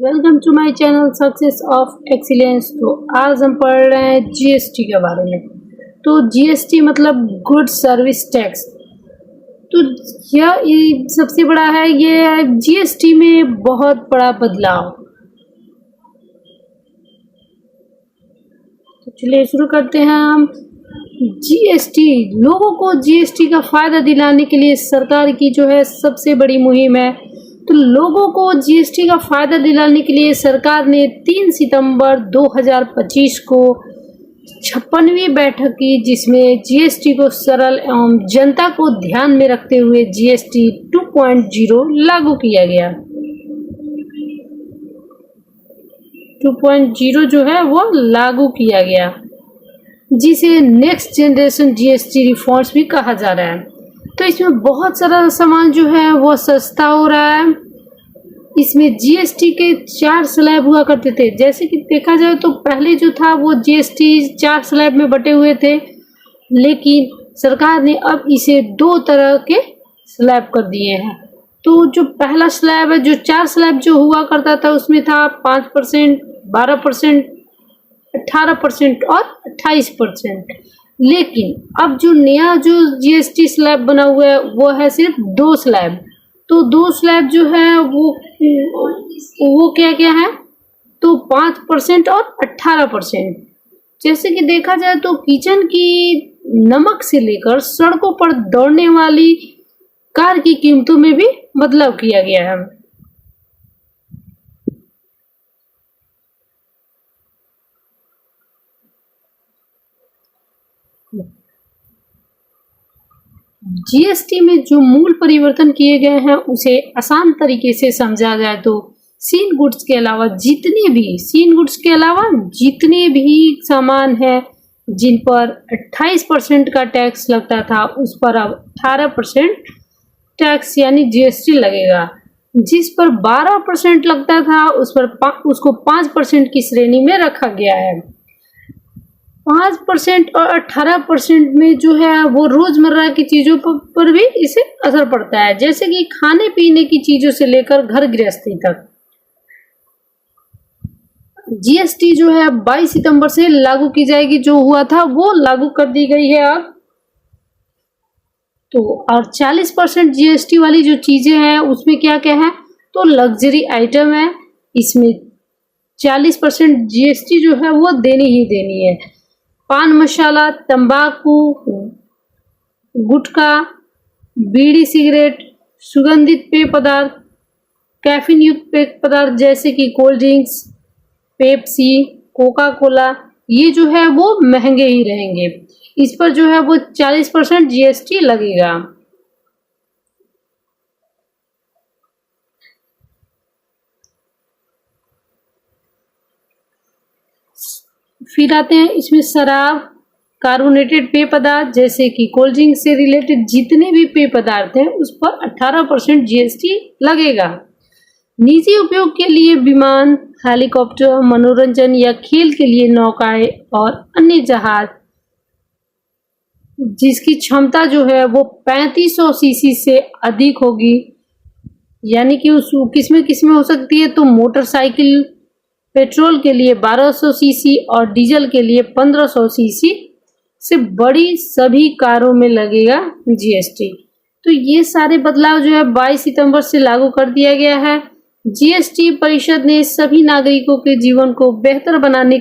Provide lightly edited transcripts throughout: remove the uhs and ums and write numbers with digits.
Welcome to my channel success of excellence. तो आज हम पढ़ रहे हैं जीएसटी के बारे में। तो जीएसटी मतलब गुड सर्विस टैक्स। तो यह सबसे बड़ा है, ये जीएसटी में बहुत बड़ा बदलाव। तो चलिए शुरू करते हैं हम। जीएसटी, लोगों को जीएसटी का फायदा दिलाने के लिए सरकार की जो है सबसे बड़ी मुहिम है। तो लोगों को जीएसटी का फायदा दिलाने के लिए सरकार ने 3 सितंबर 2025 को 56वीं बैठक की, जिसमें जीएसटी को सरल एवं जनता को ध्यान में रखते हुए जीएसटी 2.0 लागू किया गया। 2.0 जो है वो लागू किया गया, जिसे नेक्स्ट जनरेशन जीएसटी रिफॉर्म्स भी कहा जा रहा है। तो इसमें बहुत सारा सामान जो है वो सस्ता हो रहा है। इसमें जीएसटी के 4 स्लैब हुआ करते थे। जैसे कि देखा जाए तो पहले जो था वो जीएसटी 4 स्लैब में बटे हुए थे, लेकिन सरकार ने अब इसे 2 तरह के स्लैब कर दिए हैं। तो जो पहला स्लैब है, जो 4 स्लैब जो हुआ करता था, उसमें था 5%, 12%, 18% और 28%। लेकिन अब जो नया जो जीएसटी स्लैब बना हुआ है वो है सिर्फ 2 स्लैब। तो 2 स्लैब जो है वो क्या क्या है, तो 5% और 18%। जैसे कि देखा जाए तो किचन की नमक से लेकर सड़कों पर दौड़ने वाली कार की कीमतों में भी बदलाव किया गया है। जीएसटी में जो मूल परिवर्तन किए गए हैं उसे आसान तरीके से समझा जाए तो सीन गुड्स के अलावा जितने भी सामान हैं जिन पर 28% का टैक्स लगता था, उस पर अब 18% टैक्स यानी जीएसटी लगेगा। जिस पर 12% लगता था उसको 5% की श्रेणी में रखा गया है। 5% और 18% में जो है वो रोजमर्रा की चीजों पर भी इसे असर पड़ता है, जैसे कि खाने पीने की चीजों से लेकर घर गृहस्थी तक। जीएसटी जो है 22 सितंबर से लागू की जाएगी। जो हुआ था वो लागू कर दी गई है अब। तो और 40% जीएसटी वाली जो चीजें हैं उसमें क्या क्या है, तो लग्जरी आइटम है, इसमें 40% जीएसटी जो है वो देनी ही देनी है। पान मसाला, तंबाकू, गुटखा, बीड़ी सिगरेट, सुगंधित पेय पदार्थ, कैफीन युक्त पेय पदार्थ जैसे कि cold drinks, Pepsi, Coca Cola, ये जो है वो महंगे ही रहेंगे। इस पर जो है वो 40% जीएसटी लगेगा। फिर आते हैं इसमें शराब, कार्बोनेटेड पेय पदार्थ जैसे कि कोल्ड ड्रिंक से रिलेटेड जितने भी पेय पदार्थ हैं उस पर 18% जीएसटी लगेगा। निजी उपयोग के लिए विमान, हेलीकॉप्टर, मनोरंजन या खेल के लिए नौकाएं और अन्य जहाज जिसकी क्षमता जो है वो 3500 सीसी से अधिक होगी, यानी कि उस किसमें हो सकती है, तो मोटरसाइकिल, पेट्रोल के लिए 1200 सीसी और डीजल के लिए 1500 सीसी से बड़ी सभी कारों में लगेगा जीएसटी। तो ये सारे बदलाव जो है 22 सितंबर से लागू कर दिया गया है। जीएसटी परिषद ने सभी नागरिकों के जीवन को बेहतर बनाने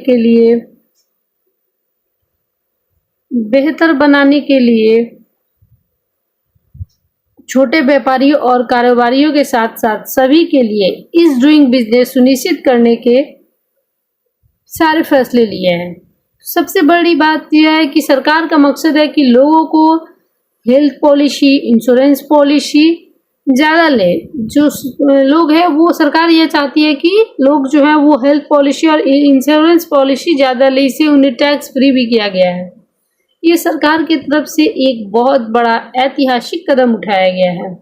के लिए छोटे व्यापारियों और कारोबारियों के साथ साथ सभी के लिए इस डूइंग बिजनेस सुनिश्चित करने के सारे फैसले लिए हैं। सबसे बड़ी बात यह है कि सरकार का मकसद है कि लोगों को हेल्थ पॉलिसी, इंश्योरेंस पॉलिसी ज़्यादा ले। जो लोग हैं वो सरकार ये चाहती है कि लोग जो है वो हेल्थ पॉलिसी और इंश्योरेंस पॉलिसी ज़्यादा ले, इसे उन्हें टैक्स फ्री भी किया गया है। ये सरकार की तरफ से एक बहुत बड़ा ऐतिहासिक कदम उठाया गया है।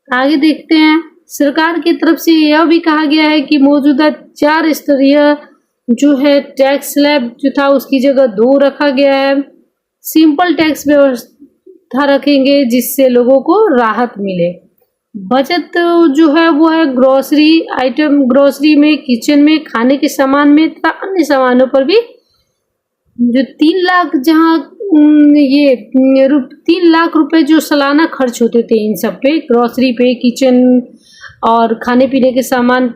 आगे देखते हैं। सरकार की तरफ से यह भी कहा गया है कि मौजूदा 4 स्तरीय जो है टैक्स स्लैब जो था उसकी जगह 2 रखा गया है। सिंपल टैक्स व्यवस्था रखेंगे जिससे लोगों को राहत मिले। बचत जो है वो है ग्रोसरी आइटम, ग्रोसरी में, किचन में, खाने के सामान में तथा अन्य सामानों पर भी। जो 3 लाख जहाँ ये 3 लाख रुपए जो सालाना खर्च होते थे इन सब पे, ग्रोसरी पे, किचन और खाने पीने के सामान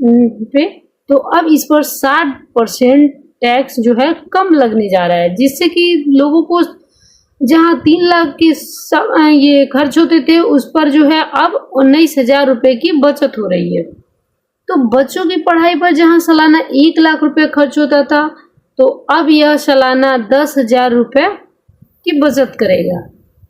पे, तो अब इस पर 60% टैक्स जो है कम लगने जा रहा है, जिससे कि लोगों को जहाँ 3 लाख के ये खर्च होते थे उस पर जो है अब 19,000 रुपए की बचत हो रही है। तो बच्चों की पढ़ाई पर जहाँ सालाना 1 लाख रुपए खर्च होता था, तो अब यह सालाना 10,000 रुपए की बचत करेगा।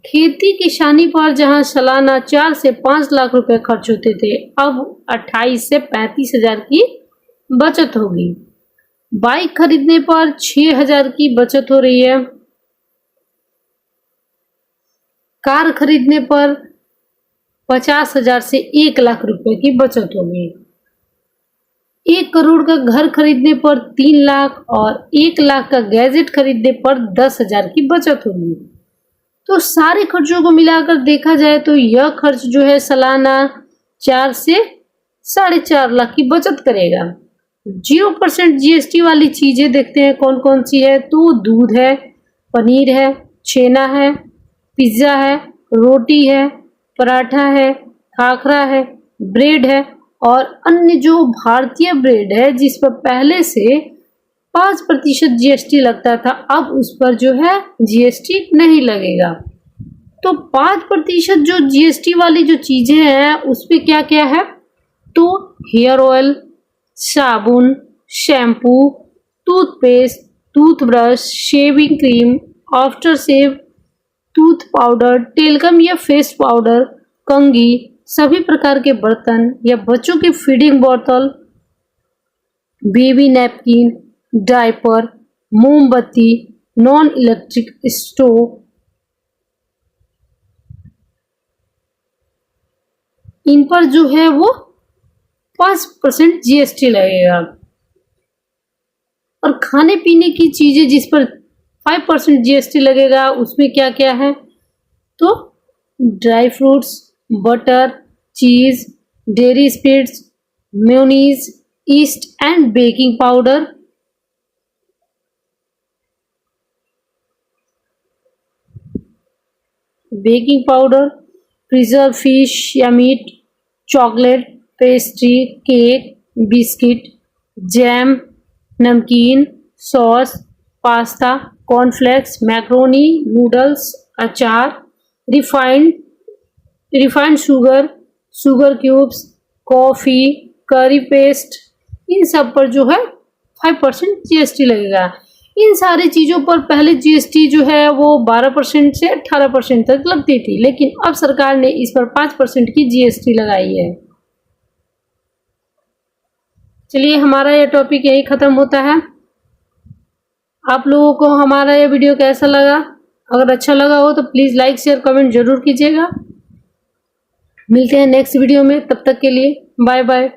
खेती किसानी पर जहाँ सालाना 4 से 5 लाख रुपए खर्च होते थे, अब 28 से 35,000 की बचत होगी। बाइक खरीदने पर 6,000 की बचत हो रही है। कार खरीदने पर 50,000 से 1 लाख रुपए की बचत होगी। 1 करोड़ का घर खरीदने पर 3 लाख और 1 लाख का गैजेट खरीदने पर 10,000 की बचत होगी। तो सारे खर्चों को मिलाकर देखा जाए तो यह खर्च जो है सालाना 4 से 4.5 लाख की बचत करेगा। 0% GST वाली चीजें देखते हैं कौन कौन सी है। तो दूध है, पनीर है, छेना है, पिज्जा है, रोटी है, पराठा है, खाखरा है, ब्रेड है और अन्य जो भारतीय ब्रेड है जिस पर पहले से 5% GST लगता था, अब उस पर जो है GST नहीं लगेगा। तो 5% जो GST वाली जो चीजें हैं उस पे क्या क्या है, तो हेयर ऑयल, साबुन, shampoo, toothpaste, toothbrush, shaving cream, after shave, tooth powder, talcum या फेस पाउडर, कंघी, सभी प्रकार के बर्तन या बच्चों की फीडिंग बोतल, बेबी नैपकिन, डायपर, मोमबत्ती, नॉन इलेक्ट्रिक स्टोव, इन पर जो है वो 5% GST लगेगा। और खाने पीने की चीजें जिस पर 5% GST लगेगा उसमें क्या क्या है, तो dry fruits, butter, cheese, dairy sweets, mayonnaise, yeast and baking powder, preserve fish या meat, chocolate, pastry, cake, biscuit, jam, नमकीन, sauce, pasta, cornflakes, macaroni, noodles, अचार, refined sugar, sugar cubes, coffee, curry paste, इन सब पर जो है 5% GST लगेगा। इन सारी चीज़ों पर पहले GST जो है वो 12% से 18% तक लगती थी, लेकिन अब सरकार ने इस पर 5% की GST लगाई है। चलिए, हमारा यह टॉपिक यही ख़त्म होता है। आप लोगों को हमारा यह वीडियो कैसा लगा? अगर अच्छा लगा हो तो प्लीज़ लाइक, शेयर, कमेंट जरूर कीजिएगा। मिलते हैं नेक्स्ट वीडियो में, तब तक के लिए बाय बाय।